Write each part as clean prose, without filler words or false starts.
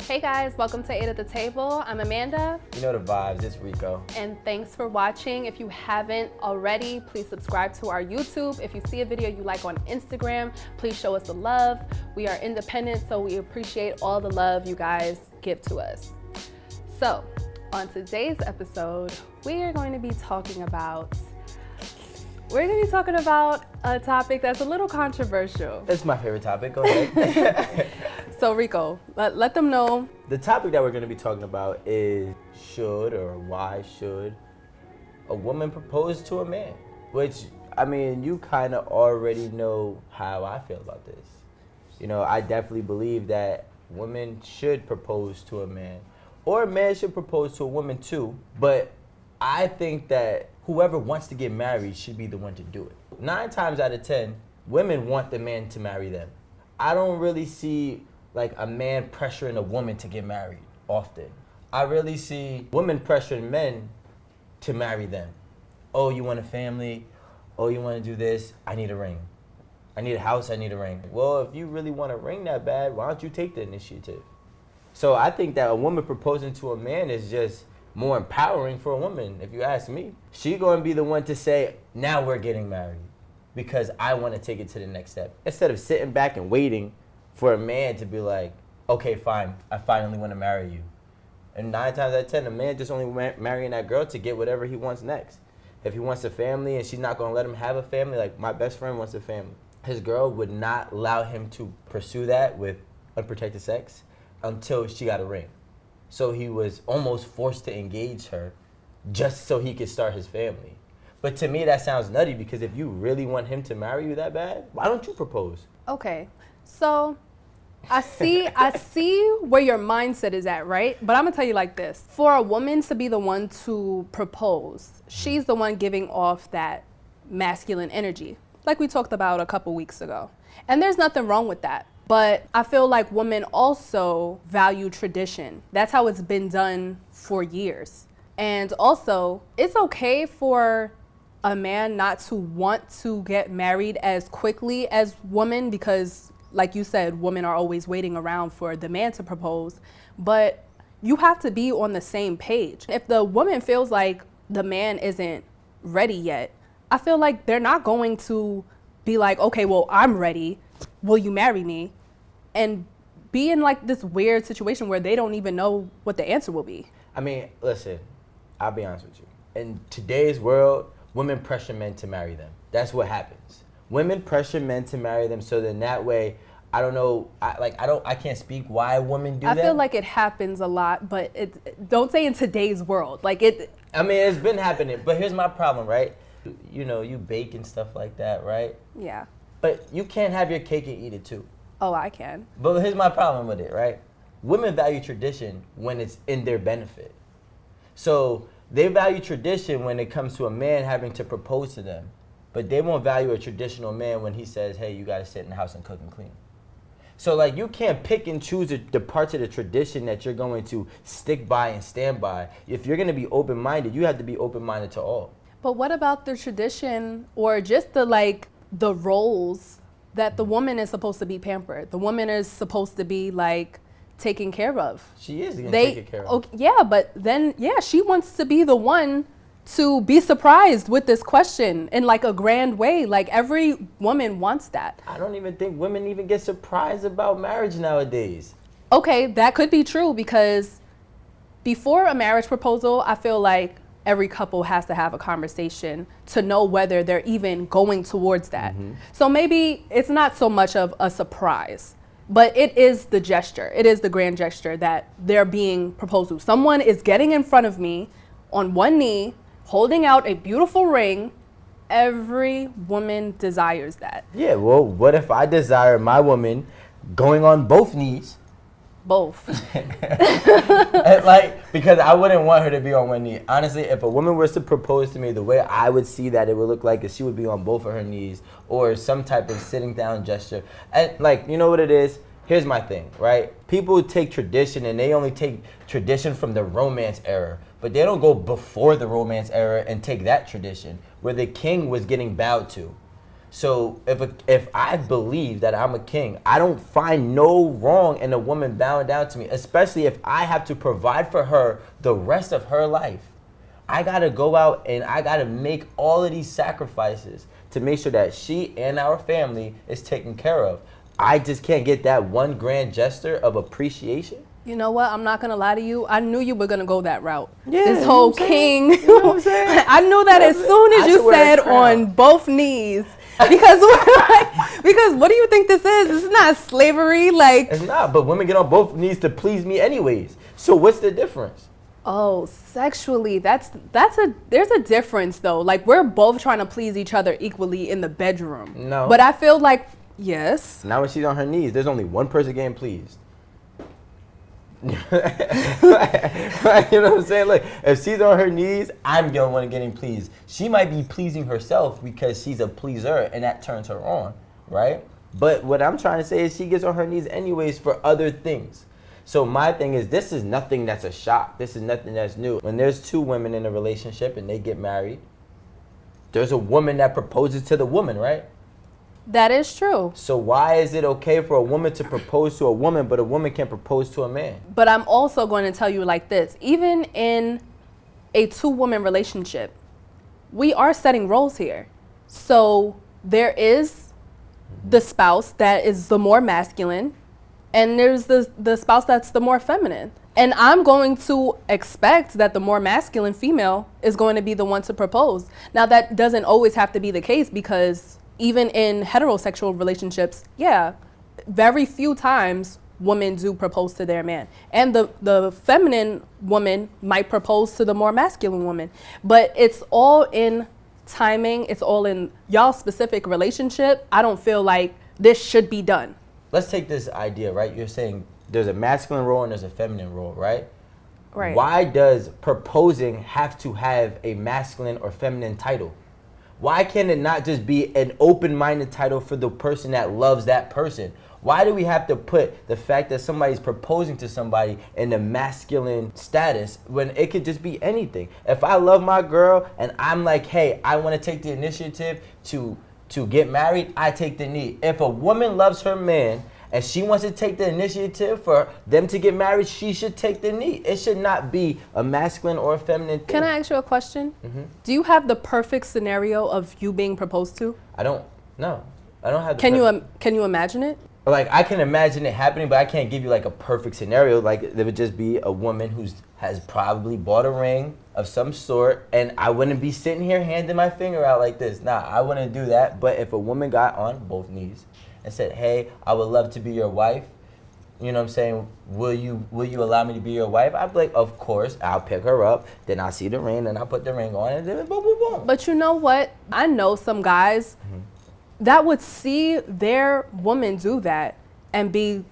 Hey guys, welcome to 8 at the Table. I'm Amanda. You know the vibes, it's Rico. And thanks for watching. If you haven't already, please subscribe to our YouTube. If you see a video you like on Instagram, please show us the love. We are independent, so we appreciate all the love you guys give to us. So, on today's episode, we are going to be talking about a topic that's a little controversial. It's my favorite topic, go ahead. So Rico, let them know. The topic that we're going to be talking about is why should a woman propose to a man? Which, I mean, you kind of already know how I feel about this. You know, I definitely believe that women should propose to a man, or a man should propose to a woman too, but I think that whoever wants to get married should be the one to do it. 9 times out of 10, women want the man to marry them. I don't really see like a man pressuring a woman to get married often. I really see women pressuring men to marry them. Oh, you want a family? Oh, you want to do this? I need a ring. I need a house, I need a ring. Well, if you really want a ring that bad, why don't you take the initiative? So I think that a woman proposing to a man is just more empowering for a woman, if you ask me. She's going to be the one to say, now we're getting married because I want to take it to the next step. Instead of sitting back and waiting for a man to be like, okay, fine, I finally want to marry you. And 9 times out of 10, a man just only marrying that girl to get whatever he wants next. If he wants a family and she's not going to let him have a family, like my best friend wants a family, his girl would not allow him to pursue that with unprotected sex until she got a ring. So he was almost forced to engage her just so he could start his family. But to me, that sounds nutty, because if you really want him to marry you that bad, why don't you propose? Okay, so I see where your mindset is at, right? But I'm gonna tell you like this. For a woman to be the one to propose, she's the one giving off that masculine energy, like we talked about a couple weeks ago. And there's nothing wrong with that. But I feel like women also value tradition. That's how it's been done for years. And also, it's okay for a man not to want to get married as quickly as women, because like you said, women are always waiting around for the man to propose, but you have to be on the same page. If the woman feels like the man isn't ready yet, I feel like they're not going to be like, okay, well, I'm ready. Will you marry me? And be in like this weird situation where they don't even know what the answer will be. I mean, listen, I'll be honest with you. In today's world, women pressure men to marry them. That's what happens. Women pressure men to marry them, so then that way, I don't know, I can't speak why women do that. I feel like it happens a lot, but don't say in today's world. I mean, it's been happening, but here's my problem, right? You know, you bake and stuff like that, right? Yeah. But you can't have your cake and eat it too. Oh, I can. But here's my problem with it, right? Women value tradition when it's in their benefit. So they value tradition when it comes to a man having to propose to them. But they won't value a traditional man when he says, hey, you got to sit in the house and cook and clean. So, like, you can't pick and choose the parts of the tradition that you're going to stick by and stand by. If you're going to be open-minded, you have to be open-minded to all. But what about the tradition, or just the roles that the woman is supposed to be pampered? The woman is supposed to be, taken care of. She is getting taken care of. Okay, yeah, but then, she wants to be the one to be surprised with this question in a grand way. Every woman wants that. I don't even think women even get surprised about marriage nowadays. Okay, that could be true, because before a marriage proposal, I feel like every couple has to have a conversation to know whether they're even going towards that. Mm-hmm. So maybe it's not so much of a surprise, but it is the gesture. It is the grand gesture that they're being proposed to. Someone is getting in front of me on one knee, holding out a beautiful ring. Every woman desires that. Yeah, well, what if I desire my woman going on both knees? Both. Because I wouldn't want her to be on one knee. Honestly, if a woman was to propose to me, the way I would see that it would look like is she would be on both of her knees, or some type of sitting down gesture. And you know what it is? Here's my thing, right? People take tradition and they only take tradition from the Romance era, but they don't go before the Romance era and take that tradition where the king was getting bowed to. So if I believe that I'm a king, I don't find no wrong in a woman bowing down to me, especially if I have to provide for her the rest of her life. I gotta go out and I gotta make all of these sacrifices to make sure that she and our family is taken care of. I just can't get that one grand gesture of appreciation. You know what? I'm not gonna lie to you. I knew you were gonna go that route. Yeah, this whole king. You know what I'm saying? I knew that as soon as you said on both knees. Because what do you think this is? This is not slavery. Like, it's not. But women get on both knees to please me anyways. So what's the difference? Oh, sexually, there's a difference though. Like, we're both trying to please each other equally in the bedroom. No. But I feel like, yes. Now when she's on her knees, there's only one person getting pleased. You know what I'm saying? Like, if she's on her knees, I'm the one getting pleased. She might be pleasing herself because she's a pleaser and that turns her on, right? But what I'm trying to say is she gets on her knees anyways for other things. So my thing is, this is nothing that's a shock. This is nothing that's new. When there's two women in a relationship and they get married, there's a woman that proposes to the woman, right? That is true. So why is it okay for a woman to propose to a woman, but a woman can't propose to a man? But I'm also going to tell you like this. Even in a two-woman relationship, we are setting roles here. So there is the spouse that is the more masculine, and there's the spouse that's the more feminine. And I'm going to expect that the more masculine female is going to be the one to propose. Now, that doesn't always have to be the case, because even in heterosexual relationships, yeah, very few times women do propose to their man. And the feminine woman might propose to the more masculine woman. But it's all in timing. It's all in y'all's specific relationship. I don't feel like this should be done. Let's take this idea, right? You're saying there's a masculine role and there's a feminine role, right? Right. Why does proposing have to have a masculine or feminine title? Why can it not just be an open-minded title for the person that loves that person? Why do we have to put the fact that somebody's proposing to somebody in the masculine status when it could just be anything? If I love my girl and I'm like, hey, I want to take the initiative to get married, I take the knee. If a woman loves her man and she wants to take the initiative for them to get married, she should take the knee. It should not be a masculine or a feminine thing. Can I ask you a question? Mm-hmm. Do you have the perfect scenario of you being proposed to? I don't have the Can you imagine it? Like, I can imagine it happening, but I can't give you like a perfect scenario. Like, there would just be a woman who has probably bought a ring of some sort, and I wouldn't be sitting here handing my finger out like this. Nah, I wouldn't do that. But if a woman got on both knees and said, hey, I would love to be your wife, you know what I'm saying, will you allow me to be your wife? I'd be like, of course. I'll pick her up, then I'll see the ring, then I'll put the ring on, and then boom, boom, boom. But you know what? I know some guys that would see their woman do that and feel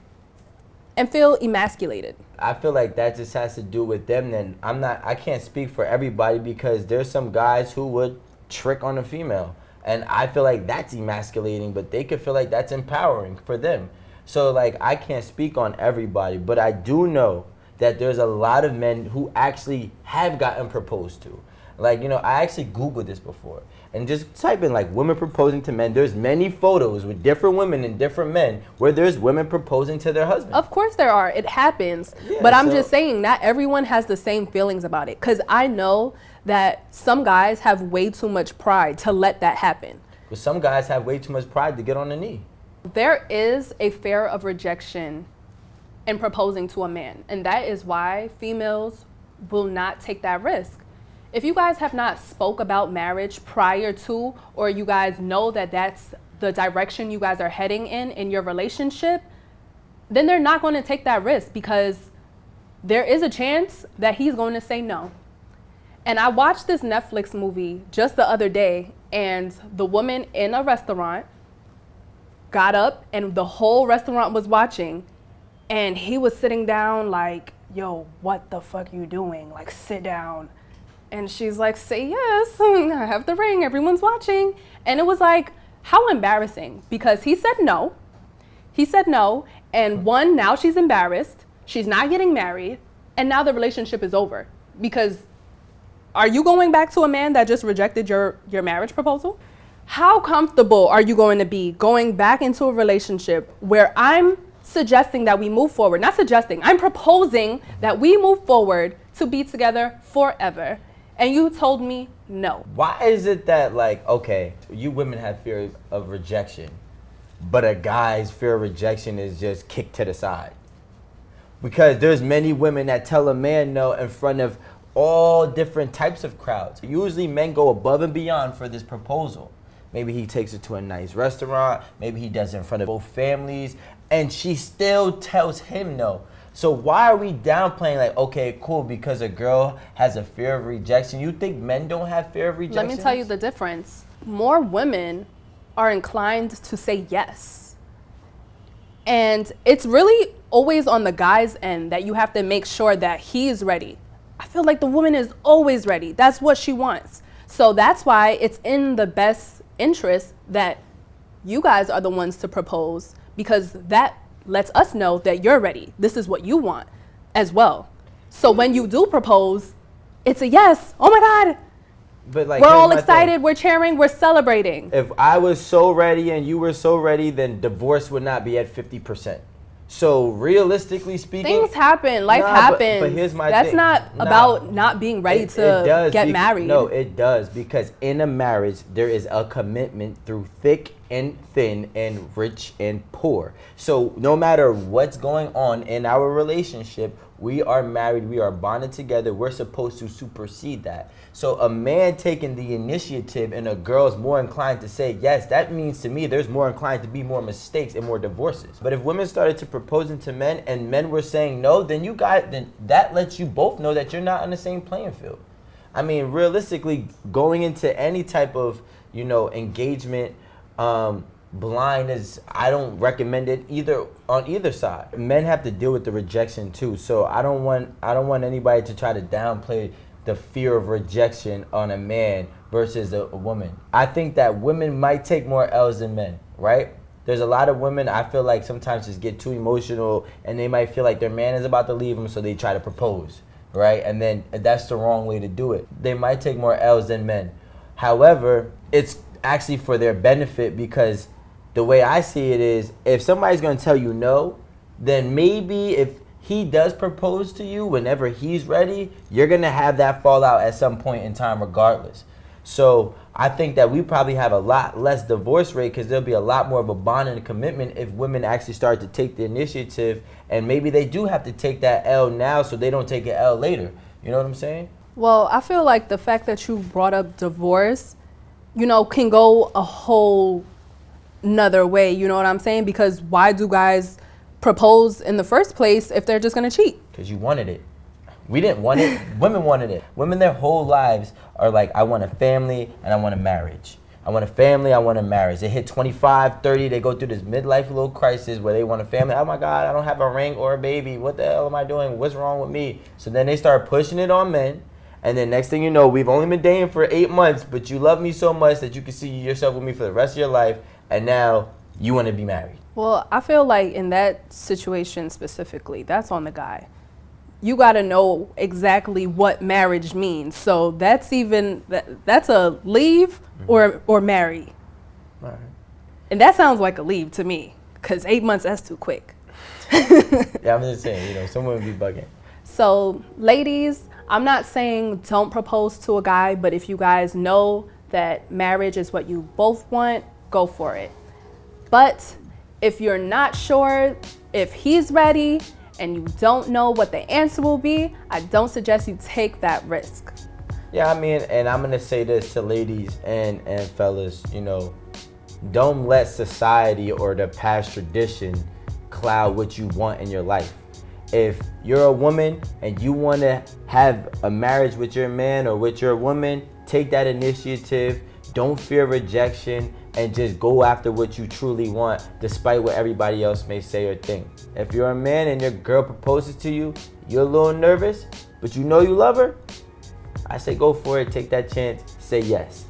emasculated. I feel like that just has to do with them. Then I can't speak for everybody, because there's some guys who would trick on a female. And I feel like that's emasculating, but they could feel like that's empowering for them. So like, I can't speak on everybody, but I do know that there's a lot of men who actually have gotten proposed to. Like, you know, I actually Googled this before, and just type in like women proposing to men. There's many photos with different women and different men where there's women proposing to their husband. Of course there are. It happens. Yeah, but I'm just saying, not everyone has the same feelings about it. Because I know that some guys have way too much pride to let that happen. But some guys have way too much pride to get on the knee. There is a fear of rejection in proposing to a man. And that is why females will not take that risk. If you guys have not spoke about marriage prior to, or you guys know that that's the direction you guys are heading in your relationship, then they're not going to take that risk, because there is a chance that he's going to say no. And I watched this Netflix movie just the other day, and the woman in a restaurant got up and the whole restaurant was watching, and he was sitting down like, yo, what the fuck you doing? Like, sit down. And she's like, say yes, I have the ring, everyone's watching. And it was like, how embarrassing, because he said no. He said no, and now she's embarrassed, she's not getting married, and now the relationship is over. Because are you going back to a man that just rejected your marriage proposal? How comfortable are you going to be going back into a relationship where I'm suggesting that we move forward? Not suggesting, I'm proposing that we move forward to be together forever. And you told me no. Why is it that, like, okay, you women have fear of rejection, but a guy's fear of rejection is just kicked to the side? Because there's many women that tell a man no in front of all different types of crowds. Usually men go above and beyond for this proposal. Maybe he takes her to a nice restaurant, maybe he does it in front of both families, and she still tells him no. So why are we downplaying, like, okay, cool, because a girl has a fear of rejection? You think men don't have fear of rejection? Let me tell you the difference. More women are inclined to say yes. And it's really always on the guy's end that you have to make sure that he is ready. I feel like the woman is always ready. That's what she wants. So that's why it's in the best interest that you guys are the ones to propose, because that lets us know that you're ready. This is what you want as well. So when you do propose, it's a yes. Oh my God. But like, we're all excited, we're cheering, we're celebrating. If I was so ready and you were so ready, then divorce would not be at 50%. So realistically speaking, things happen, life happens. But here's my That's thing. not about not being ready to get married. No, it does, because in a marriage there is a commitment through thick and thin and rich and poor. So no matter what's going on in our relationship, we are married, we are bonded together, we're supposed to supersede that. So a man taking the initiative and a girl's more inclined to say yes, that means to me there's more inclined to be more mistakes and more divorces. But if women started to proposing to men and men were saying no, then that lets you both know that you're not on the same playing field. I mean, realistically, going into any type of, engagement, blind is, I don't recommend it either on either side. Men have to deal with the rejection too. So I don't want anybody to try to downplay the fear of rejection on a man versus a woman. I think that women might take more L's than men, right? There's a lot of women, I feel like, sometimes just get too emotional and they might feel like their man is about to leave them, so they try to propose, right? And then that's the wrong way to do it. They might take more L's than men. However, it's actually for their benefit, because the way I see it is, if somebody's going to tell you no, then maybe if he does propose to you whenever he's ready, you're going to have that fallout at some point in time regardless. So I think that we probably have a lot less divorce rate, because there'll be a lot more of a bond and a commitment if women actually start to take the initiative, and maybe they do have to take that L now so they don't take an L later. You know what I'm saying? Well, I feel like the fact that you brought up divorce, can go a whole nother way, you know what I'm saying? Because why do guys propose in the first place if they're just gonna cheat? Because you wanted it. We didn't want it. Women wanted it. Women their whole lives are like, I want a family and I want a marriage. I want a family, I want a marriage. They hit 25, 30, they go through this midlife little crisis where they want a family. Oh my God, I don't have a ring or a baby. What the hell am I doing? What's wrong with me? So then they start pushing it on men. And then next thing you know, we've only been dating for 8 months, but you love me so much that you can see yourself with me for the rest of your life. And now you want to be married. Well, I feel like in that situation specifically, that's on the guy. You got to know exactly what marriage means. So that's a leave or marry. All right. And that sounds like a leave to me, because 8 months, that's too quick. Yeah, I'm just saying, someone would be bugging. So ladies, I'm not saying don't propose to a guy, but if you guys know that marriage is what you both want, go for it. But if you're not sure if he's ready and you don't know what the answer will be, I don't suggest you take that risk. Yeah, I mean, and I'm going to say this to ladies and fellas, don't let society or the past tradition cloud what you want in your life. If you're a woman and you want to have a marriage with your man or with your woman, take that initiative. Don't fear rejection, and just go after what you truly want, despite what everybody else may say or think. If you're a man and your girl proposes to you, you're a little nervous, but you know you love her, I say go for it, take that chance, say yes.